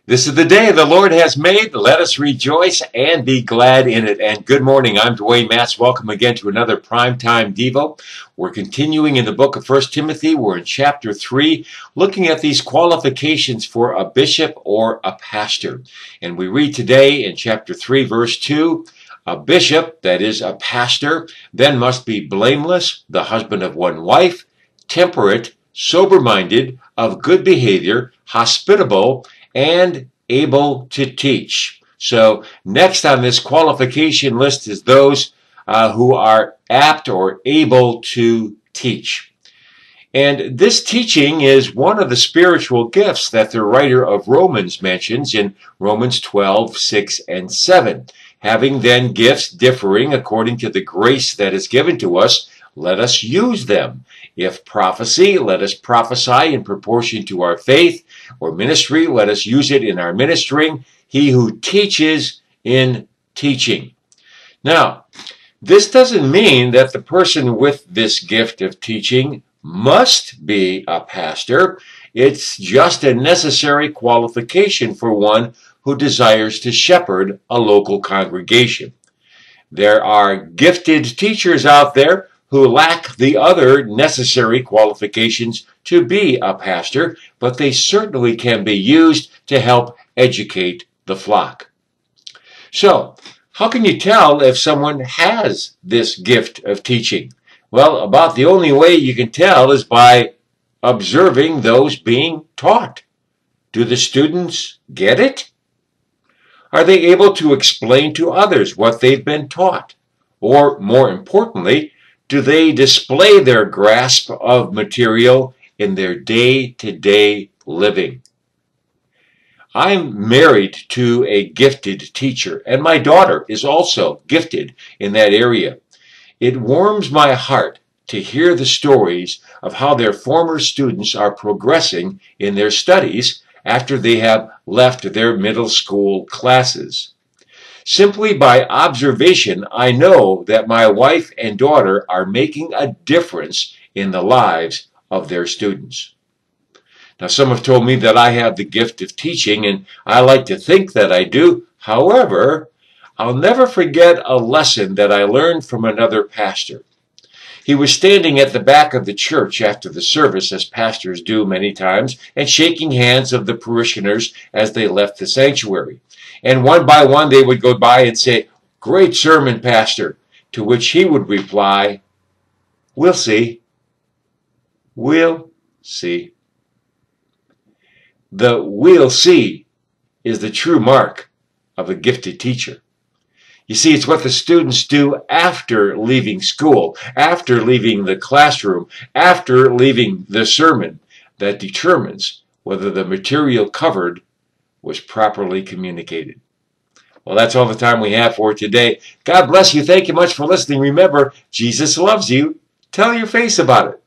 This is the day the Lord has made. Let us rejoice and be glad in it. And good morning. I'm Dwayne Matz. Welcome again to another Primetime Devo. We're continuing in the book of 1 Timothy. We're in chapter 3, looking at these qualifications for a bishop or a pastor. And we read today in chapter 3, verse 2, a bishop, that is a pastor, then must be blameless, the husband of one wife, temperate, sober-minded, of good behavior, hospitable, and able to teach. So next on this qualification list is those who are apt or able to teach. And this teaching is one of the spiritual gifts that the writer of Romans mentions in Romans 12, 6, and 7. Having then gifts differing according to the grace that is given to us, let us use them. If prophecy, let us prophesy in proportion to our faith, or ministry, let us use it in our ministering. He who teaches in teaching. Now, this doesn't mean that the person with this gift of teaching must be a pastor. It's just a necessary qualification for one who desires to shepherd a local congregation. There are gifted teachers out there who lack the other necessary qualifications to be a pastor, but they certainly can be used to help educate the flock. So, how can you tell if someone has this gift of teaching? Well, about the only way you can tell is by observing those being taught. Do the students get it? Are they able to explain to others what they've been taught? Or, more importantly, do they display their grasp of material in their day-to-day living? I'm married to a gifted teacher, and my daughter is also gifted in that area. It warms my heart to hear the stories of how their former students are progressing in their studies after they have left their middle school classes. Simply by observation, I know that my wife and daughter are making a difference in the lives of their students. Now, some have told me that I have the gift of teaching, and I like to think that I do. However, I'll never forget a lesson that I learned from another pastor. He was standing at the back of the church after the service, as pastors do many times, and shaking hands of the parishioners as they left the sanctuary. And one by one they would go by and say, "Great sermon, Pastor," to which he would reply, "We'll see. We'll see." The "we'll see" is the true mark of a gifted teacher. You see, it's what the students do after leaving school, after leaving the classroom, after leaving the sermon that determines whether the material covered was properly communicated. Well, that's all the time we have for today. God bless you. Thank you much for listening. Remember, Jesus loves you. Tell your face about it.